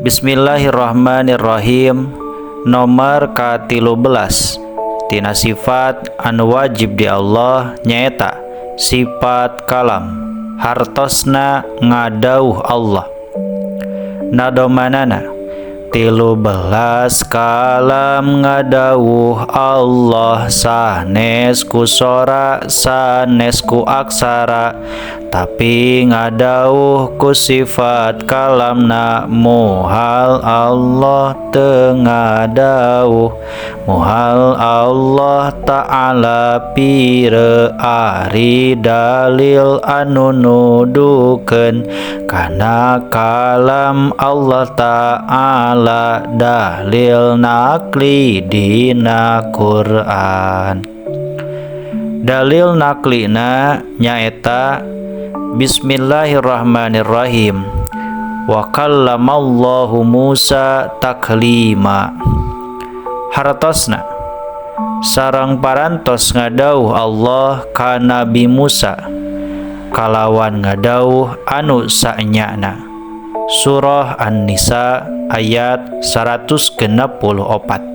Bismillahirrahmanirrahim. Nomor ka-13 tina sifat anu wajib di Allah nyaeta sifat kalam, hartosna ngadauh Allah. Nadomanana 13 kalam ngadauh Allah, sanes ku sora sanes ku aksara, tapi ngadauh ku sifat kalamna muhal Allah tengadauh, muhal Allah ta'ala pire ari dalil anu nudukeun kana kalam Allah ta'ala dalil nakli dina Quran. Dalil naklina nyaeta Bismillahirrahmanirrahim. Wa kallamallahu Musa taklima. Hartosna sareng parantos ngadauh Allah ka Nabi Musa kalawan ngadauh anu sanyana. Surah An-Nisa ayat 164.